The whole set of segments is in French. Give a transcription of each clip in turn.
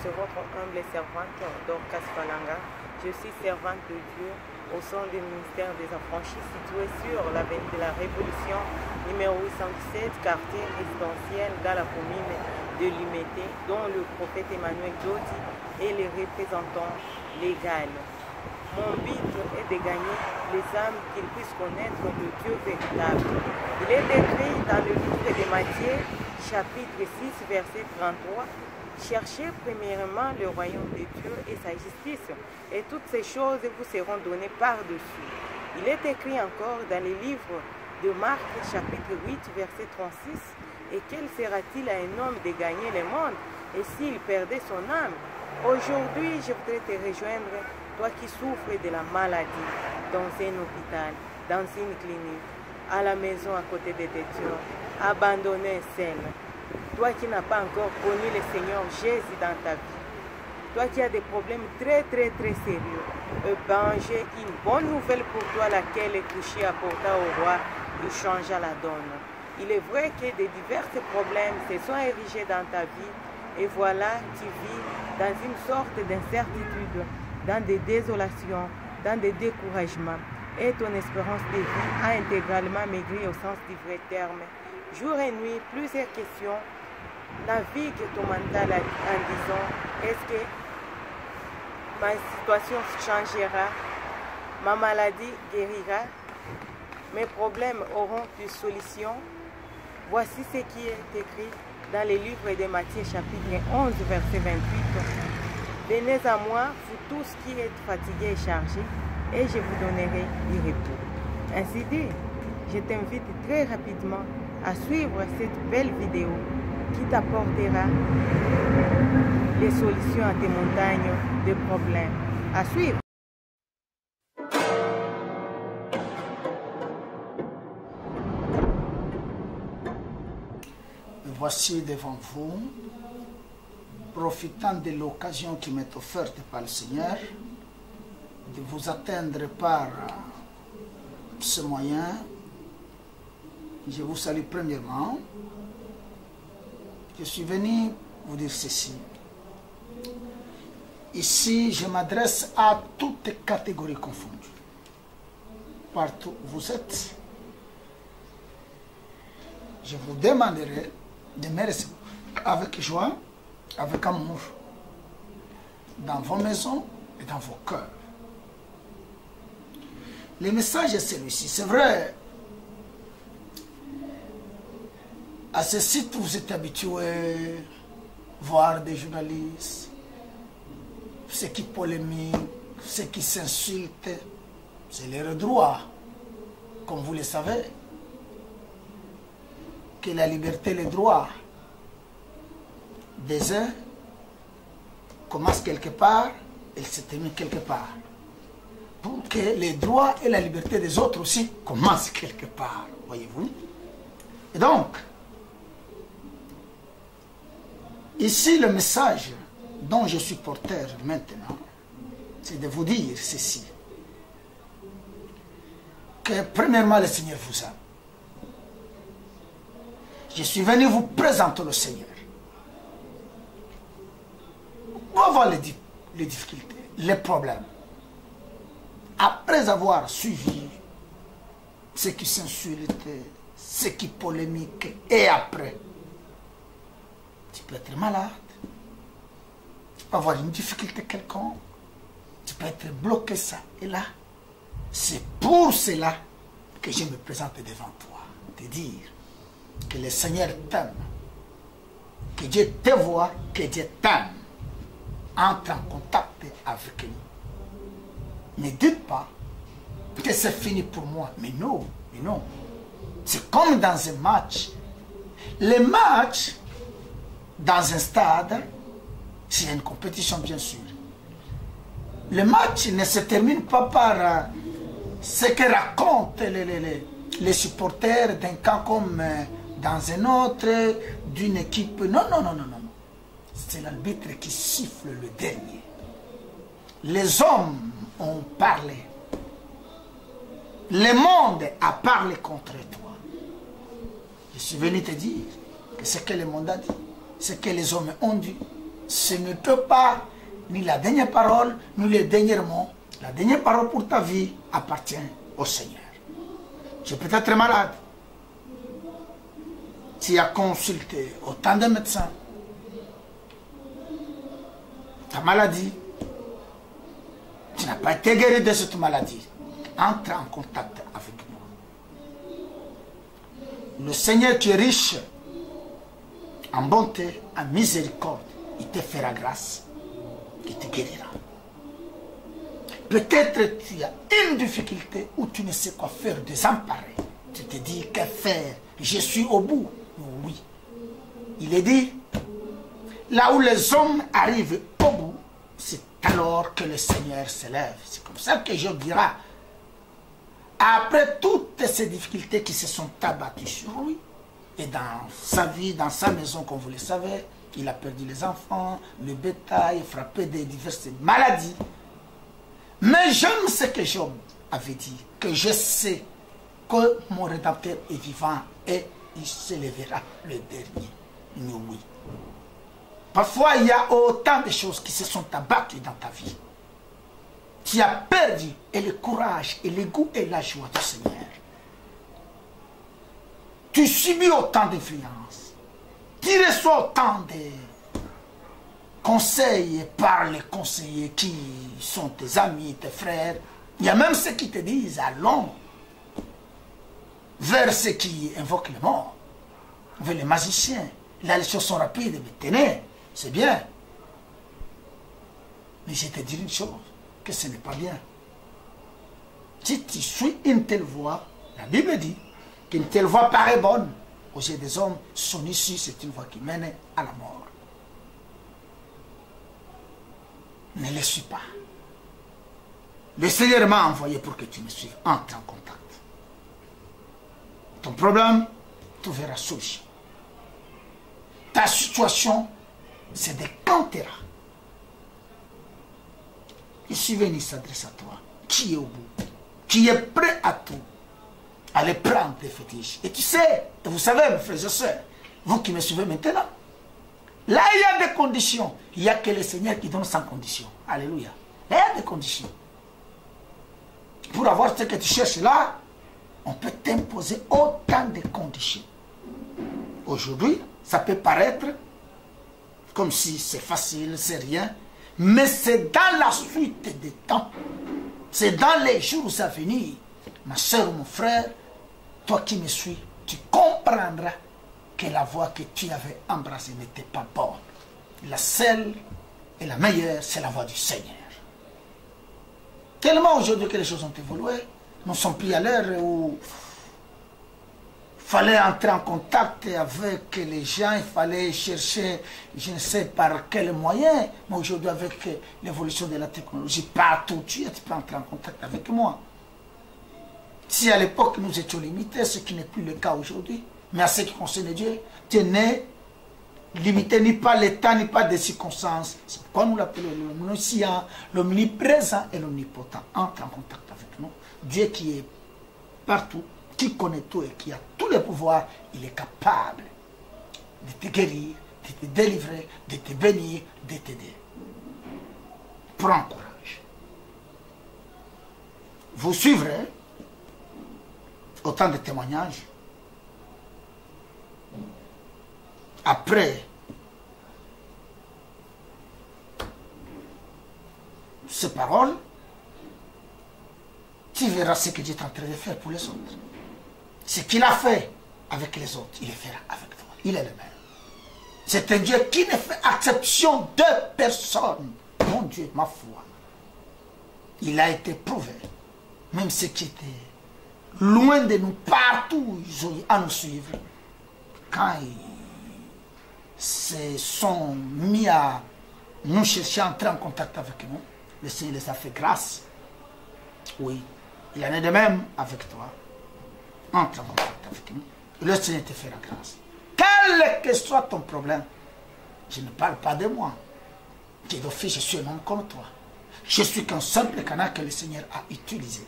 c'est votre humble servante, Dorcas Falanga. Je suis servante de Dieu au sein du ministère des Affranchis situé sur l'avenue de la Révolution, numéro 817, quartier résidentiel dans la commune de Limete, dont le prophète Emmanuel Dodi est le représentant légal. Mon but est de gagner les âmes qu'ils puissent connaître le Dieu véritable. Il est écrit dans le livre de Matthieu, chapitre 6, verset 33, « Cherchez premièrement le royaume de Dieu et sa justice, et toutes ces choses vous seront données par-dessus. » Il est écrit encore dans le livre de Marc, chapitre 8, verset 36, « Et quel sera-t-il à un homme de gagner le monde, et s'il perdait son âme ?» Aujourd'hui, je voudrais te rejoindre, toi qui souffres de la maladie, dans un hôpital, dans une clinique, à la maison à côté de tes dieux, abandonné seul. Toi qui n'as pas encore connu le Seigneur Jésus dans ta vie. Toi qui as des problèmes très sérieux. Ben, j'ai une bonne nouvelle pour toi, laquelle Touché apporta au roi et changea la donne. Il est vrai que de divers problèmes se sont érigés dans ta vie, et voilà, tu vis dans une sorte d'incertitude, dans des désolations, dans des découragements, et ton espérance de vie a intégralement maigri au sens du vrai terme. Jour et nuit, plusieurs questions navigue ton mental en disant, est-ce que ma situation changera, ma maladie guérira, mes problèmes auront une solution? Voici ce qui est écrit dans le livre de Matthieu chapitre 11 verset 28. Venez à moi, vous tous qui êtes fatigués et chargés, et je vous donnerai du repos. Ainsi dit, je t'invite très rapidement à suivre cette belle vidéo qui t'apportera les solutions à tes montagnes de problèmes. À suivre. Voici devant vous, profitant de l'occasion qui m'est offerte par le Seigneur, de vous atteindre par ce moyen. Je vous salue premièrement. Je suis venu vous dire ceci. Ici, je m'adresse à toutes les catégories confondues. Partout où vous êtes, je vous demanderai de me recevoir avec joie, avec amour, dans vos maisons et dans vos cœurs. Le message est celui-ci. C'est vrai, à ce site, vous êtes habitués à voir des journalistes, ceux qui polémiquent, ceux qui s'insultent. C'est leur droit, comme vous le savez, que la liberté et le droit des uns commencent quelque part et se terminent quelque part. Pour que les droits et la liberté des autres aussi commencent quelque part, voyez-vous. Et donc, ici, le message dont je suis porteur maintenant, c'est de vous dire ceci. Que premièrement, le Seigneur vous aime. Je suis venu vous présenter le Seigneur. Pour avoir les difficultés, les problèmes. Après avoir suivi ceux qui s'insultent, ceux qui polémiquent, et après, tu peux être malade, tu peux avoir une difficulté quelconque, tu peux être bloqué ça et là. C'est pour cela que je me présente devant toi, te dire que le Seigneur t'aime, que Dieu te voit, que Dieu t'aime. Entre en contact avec lui. Ne dites pas que c'est fini pour moi. Mais non, mais non. C'est comme dans un match. Le match, dans un stade, c'est une compétition bien sûr. Le match ne se termine pas par ce que racontent les supporters d'un camp comme dans un autre, d'une équipe. Non, non, non, non, non. C'est l'arbitre qui siffle le dernier. Les hommes ont parlé. Le monde a parlé contre toi. Je suis venu te dire que ce que le monde a dit, ce que les hommes ont dit, Ce ne peut pas, ni la dernière parole, ni les derniers mots. La dernière parole pour ta vie appartient au Seigneur. Tu es peut-être malade. Tu as consulté autant de médecins. Ta maladie, tu n'as pas été guéri de cette maladie. Entre en contact avec moi. Le Seigneur qui est riche en bonté, en miséricorde, il te fera grâce, il te guérira. Peut-être tu as une difficulté où tu ne sais quoi faire, désemparé. Tu te dis, que faire? Je suis au bout. Oui. Il est dit, là où les hommes arrivent au bout, c'est alors que le Seigneur s'élève. C'est comme ça que Job dira, après toutes ces difficultés qui se sont abattues sur lui, et dans sa vie, dans sa maison, comme vous le savez, il a perdu les enfants, le bétail, frappé de diverses maladies. Mais j'aime ce que Job avait dit, que je sais que mon Rédempteur est vivant et il se lèvera le dernier. Mais oui. Parfois, il y a autant de choses qui se sont abattues dans ta vie. Tu as perdu et le courage et le goût et la joie du Seigneur. Tu subis autant d'influence. Tu reçois autant de conseils par les conseillers qui sont tes amis, tes frères. Il y a même ceux qui te disent allons vers ceux qui invoquent les morts, vers les magiciens. Là, les choses sont rapides, mais tenez, c'est bien. Mais je te dis une chose, que ce n'est pas bien. Si tu suis une telle voie, la Bible dit qu'une telle voie paraît bonne aux yeux des hommes, son issue, c'est une voie qui mène à la mort. Ne les suis pas. Le Seigneur m'a envoyé pour que tu me suives. Entre en contact. Ton problème, tu verras solution. Ta situation se décantera. Je suis venu s'adresser à toi, qui est au bout, qui est prêt à tout, à les prendre des fétiches. Et tu sais, et vous savez, mes frères et sœurs, vous qui me suivez maintenant, là il y a des conditions. Il n'y a que le Seigneur qui donne sans condition. Alléluia. Il y a des conditions. Pour avoir ce que tu cherches là, on peut t'imposer autant de conditions. Aujourd'hui, ça peut paraître comme si c'est facile, c'est rien, mais c'est dans la suite des temps, c'est dans les jours à venir, ma soeur ou mon frère, toi qui me suis, tu comprendras que la voie que tu avais embrassée n'était pas bonne. La seule et la meilleure, c'est la voie du Seigneur. Tellement aujourd'hui que les choses ont évolué, nous ne sommes plus à l'heure où il fallait entrer en contact avec les gens, il fallait chercher, je ne sais par quel moyen, mais aujourd'hui avec l'évolution de la technologie, partout tu peux entrer en contact avec moi. Si à l'époque nous étions limités, ce qui n'est plus le cas aujourd'hui, mais à ce qui concerne Dieu, tu n'es limité ni par l'état, ni par des circonstances. C'est pourquoi nous l'appelons l'omniscient, l'omniprésent et l'omnipotent. Entre en contact avec nous. Dieu qui est partout, qui connaît tout et qui a tous les pouvoirs, il est capable de te guérir, de te délivrer, de te bénir, de t'aider. Prends courage. Vous suivrez autant de témoignages. Après ces paroles, tu verras ce que Dieu est en train de faire pour les autres. Ce qu'il a fait avec les autres, il le fera avec toi. Il est le même. C'est un Dieu qui ne fait exception de personne. Mon Dieu, ma foi. Il a été prouvé. Même ceux qui étaient loin de nous, partout, ils ont eu à nous suivre. Quand ils se sont mis à nous chercher à entrer en contact avec nous, le Seigneur les a fait grâce. Oui, il en est de même avec toi. Entre en contact avec nous. Et le Seigneur te fera grâce. Quel que soit ton problème, je ne parle pas de moi. Qui d'office, je suis un homme comme toi. Je suis qu'un simple canal que le Seigneur a utilisé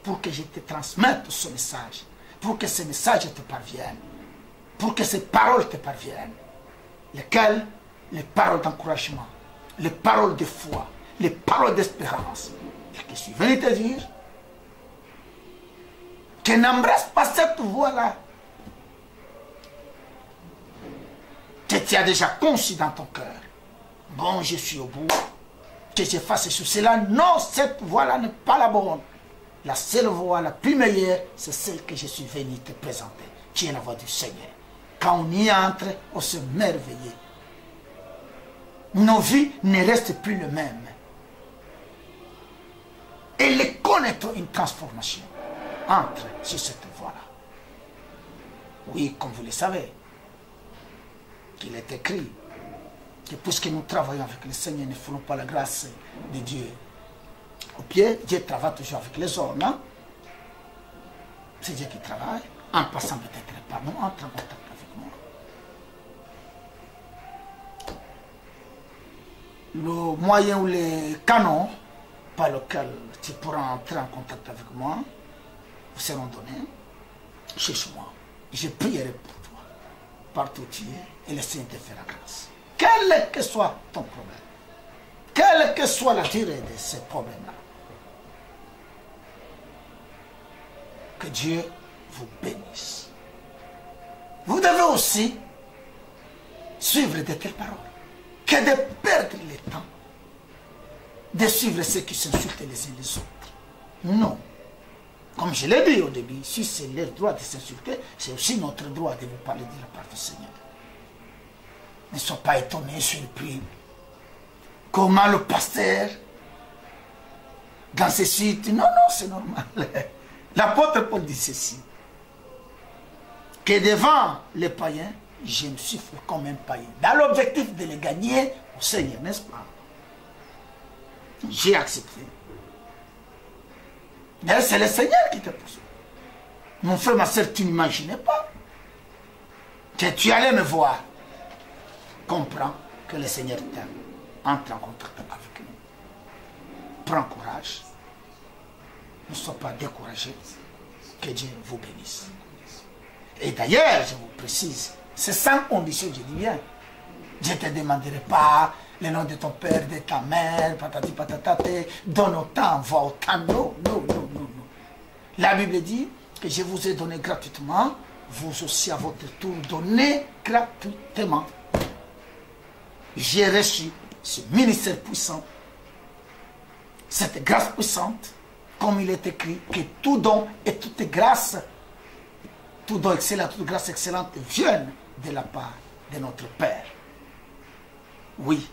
pour que je te transmette ce message, pour que ce message te parvienne, pour que ces paroles te parviennent, lesquelles les paroles d'encouragement, les paroles de foi, les paroles d'espérance. Et que je suis venu te dire que n'embrasse pas cette voie-là. Que tu as déjà conçu dans ton cœur. Bon, je suis au bout. Que je fasse sur cela. Non, cette voie-là n'est pas la bonne. La seule voie, la plus meilleure, c'est celle que je suis venu te présenter, qui est la voie du Seigneur. Quand on y entre, on se merveille. Nos vies ne restent plus les mêmes. Et les connaître une transformation entre sur cette voie-là. Oui, comme vous le savez, qu'il est écrit que puisque nous travaillons avec le Seigneur, ne foulons pas la grâce de Dieu au pied. Dieu travaille toujours avec les hommes. Hein? C'est Dieu qui travaille, en passant peut-être par nous, entre en contact avec moi. Le moyen ou les canons par lesquels tu pourras entrer en contact avec moi vous seront donnés. Cherche-moi. Je prierai pour toi. Partout où tu es, et le Seigneur te fera grâce. Quel que soit ton problème, quelle que soit la durée de ce problème-là, que Dieu vous bénisse. Vous devez aussi suivre de telles paroles, que de perdre le temps de suivre ceux qui s'insultent les uns les autres. Non. Comme je l'ai dit au début, si c'est leur droit de s'insulter, c'est aussi notre droit de vous parler de la part du Seigneur. Ne sois pas étonné, surpris. Comment le pasteur, dans ce site, non, c'est normal. L'apôtre Paul dit ceci, que devant les païens, je me souffle comme un païen, dans l'objectif de les gagner au Seigneur, n'est-ce pas? J'ai accepté. Mais c'est le Seigneur qui te pousse. Mon frère, ma soeur, tu n'imaginais pas que tu allais me voir. Comprends que le Seigneur t'aime. Entre en contact avec nous. Prends courage. Ne sois pas découragé. Que Dieu vous bénisse. Et d'ailleurs, je vous précise, c'est sans condition, je dis bien. Je ne te demanderai pas le nom de ton père, de ta mère, patati patata, donne autant, voix autant. Non. La Bible dit que je vous ai donné gratuitement, vous aussi à votre tour donnez gratuitement. J'ai reçu ce ministère puissant, cette grâce puissante, comme il est écrit, que tout don et toute grâce, tout don excellent, toute grâce excellente viennent de la part de notre Père. Oui,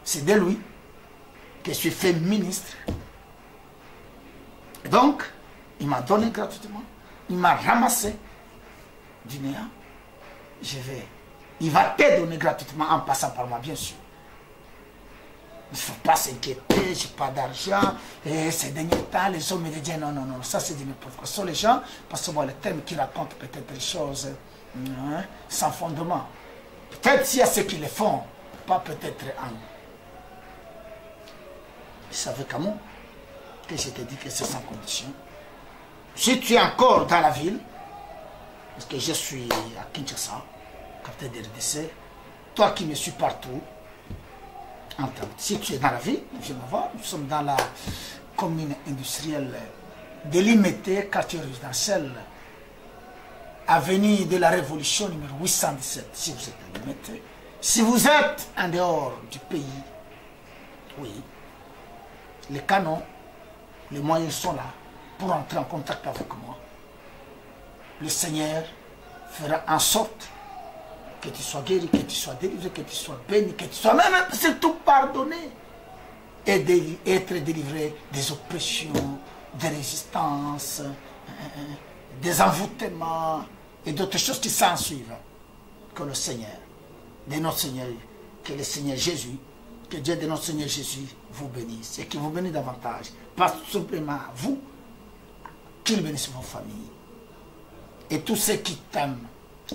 c'est de lui que je suis fait ministre. Et donc, il m'a donné gratuitement, il m'a ramassé du néant. Il va te donner gratuitement en passant par moi, bien sûr. Il ne faut pas s'inquiéter, je n'ai pas d'argent, et ces derniers temps, les hommes me disent non, ça c'est du n'importe quoi. Ce sont les gens, parce que moi, les termes qui racontent peut-être des choses sans fondement. Peut-être s'il y a ceux qui les font, pas peut-être en. Vous savez comment que je te dis que c'est sans condition. Si tu es encore dans la ville, parce que je suis à Kinshasa, capitaine de RDC, toi qui me suis partout, si tu es dans la ville, viens me voir, nous sommes dans la commune industrielle délimitée, quartier résidentiel, avenue de la Révolution numéro 817, si vous êtes délimité. Si vous êtes en dehors du pays, oui, les canons, les moyens sont là pour entrer en contact avec moi. Le Seigneur fera en sorte que tu sois guéri, que tu sois délivré, que tu sois béni, que tu sois même surtout pardonné et être délivré des oppressions, des résistances, des envoûtements et d'autres choses qui s'en suivent. Que le Seigneur, de notre Seigneur, que le Seigneur Jésus, que Dieu de notre Seigneur Jésus vous bénisse et qu'il vous bénisse davantage. Pas simplement à vous, qu'il bénisse vos familles et tous ceux qui t'aiment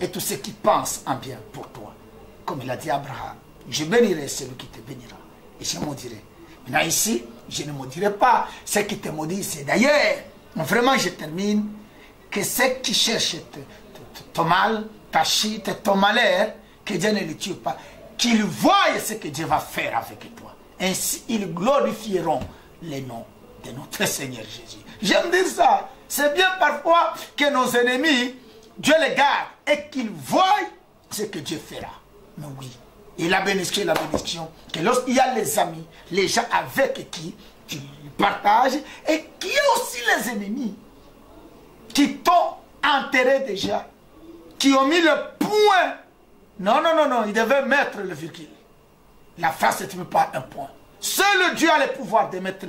et tous ceux qui pensent en bien pour toi. Comme il a dit à Abraham, je bénirai celui qui te bénira et je maudirai. Maintenant ici, je ne maudirai pas ceux qui te maudissent. Et d'ailleurs, vraiment je termine, que ceux qui cherchent ton mal, ta chute, ton malheur, que Dieu ne les tue pas. qu'ils voient ce que Dieu va faire avec toi. Ainsi, ils glorifieront le nom de notre Seigneur Jésus. J'aime dire ça. C'est bien parfois que nos ennemis, Dieu les garde et qu'ils voient ce que Dieu fera. Mais oui, et la bénédiction, que lorsqu'il y a les amis, les gens avec qui tu partages, et qu'il y a aussi les ennemis qui t'ont enterré déjà, qui ont mis le point. Non, non, non, non, ils devaient mettre le virgule. La phrase ne met pas un point. Seul Dieu a le pouvoir de mettre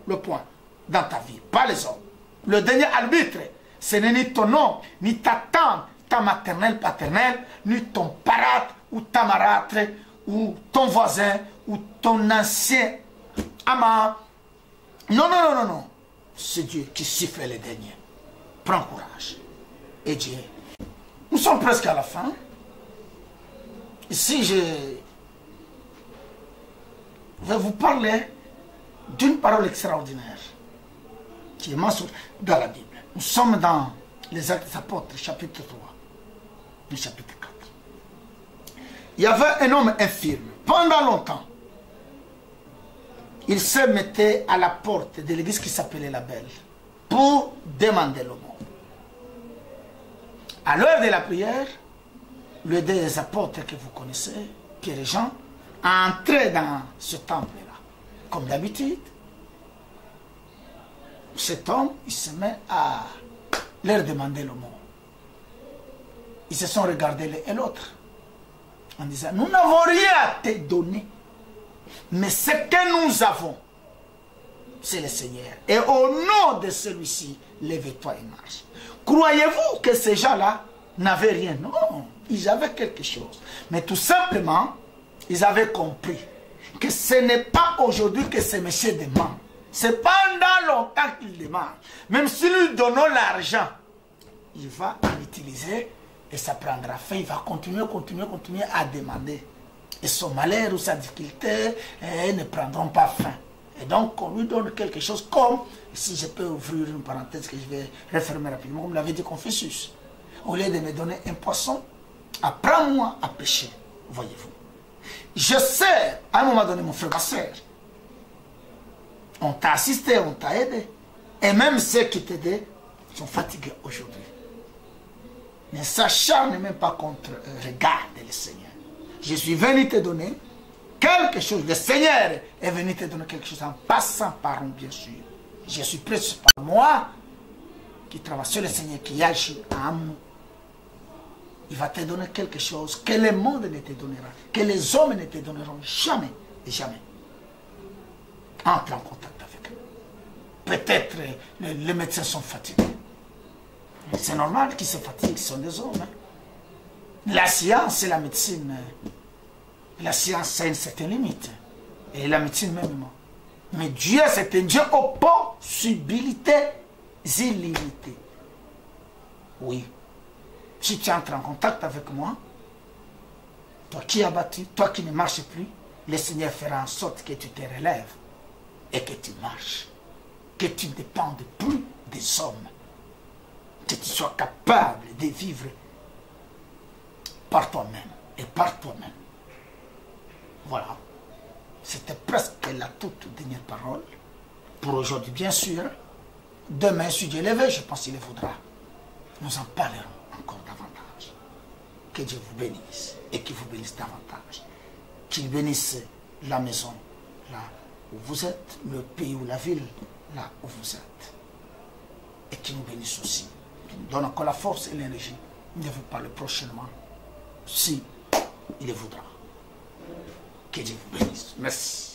le point dans ta vie, pas les hommes. Le dernier arbitre, ce n'est ni ton nom, ni ta tante, ta maternelle, paternelle, ni ton parent ou ta marâtre, ou ton voisin, ou ton ancien amant. Non, non, non, non, non. C'est Dieu qui siffle les derniers. Prends courage. Et Dieu. Nous sommes presque à la fin. Ici, je vais vous parler d'une parole extraordinaire qui est mentionnée dans la Bible. Nous sommes dans les Actes des Apôtres, chapitre 3, et chapitre 4. Il y avait un homme infirme. Pendant longtemps, il se mettait à la porte de l'église qui s'appelait la Belle pour demander l'aumône. À l'heure de la prière, le des apôtres que vous connaissez, Pierre et Jean, entraient dans ce temple-là. Comme d'habitude, cet homme, il se met à leur demander l'aumône. Ils se sont regardés l'un et l'autre en disant, nous n'avons rien à te donner, mais ce que nous avons, c'est le Seigneur. Et au nom de celui-ci, lève-toi et marche. Croyez-vous que ces gens-là n'avaient rien? Non, ils avaient quelque chose. Mais tout simplement, ils avaient compris que ce n'est pas aujourd'hui que ce monsieur demande. C'est pendant longtemps qu'il demande. Même si nous donnons l'argent, il va l'utiliser et ça prendra fin. Il va continuer à demander. Et son malheur ou sa difficulté ne prendront pas fin. Et donc, on lui donne quelque chose comme, si je peux ouvrir une parenthèse que je vais refermer rapidement, comme l'avait dit Confucius. Au lieu de me donner un poisson, apprends-moi à pêcher, voyez-vous. Je sais, à un moment donné, mon frère, ma soeur, on t'a assisté, on t'a aidé. Et même ceux qui t'aidaient sont fatigués aujourd'hui. Ne s'acharne même pas contre eux. Regarde le Seigneur. Je suis venu te donner quelque chose. Le Seigneur est venu te donner quelque chose en passant par nous, bien sûr. Je suis prêt, ce n'est pas moi qui travaille sur le Seigneur, qui agit en nous. Il va te donner quelque chose que le monde ne te donnera, que les hommes ne te donneront jamais et jamais. Entre en contact avec eux. Peut-être les médecins sont fatigués. C'est normal qu'ils se fatiguent, ce sont des hommes. Hein. La science et la médecine, la science a une certaine limite. Et la médecine même. Mais Dieu, c'est un Dieu aux possibilités illimitées. Oui. Si tu entres en contact avec moi, toi qui es abattu, toi qui ne marches plus, le Seigneur fera en sorte que tu te relèves et que tu marches. Que tu ne dépendes plus des hommes. Que tu sois capable de vivre par toi-même et par toi-même. Voilà. C'était presque la toute dernière parole pour aujourd'hui, bien sûr. Demain, si Dieu le veut, je pense qu'il le voudra. Nous en parlerons encore davantage. Que Dieu vous bénisse et qu'il vous bénisse davantage. Qu'il bénisse la maison là où vous êtes, le pays ou la ville là où vous êtes. Et qu'il nous bénisse aussi. Qu'il nous donne encore la force et l'énergie de vous parler prochainement, si il le voudra. Que Dieu vous bénisse. Merci.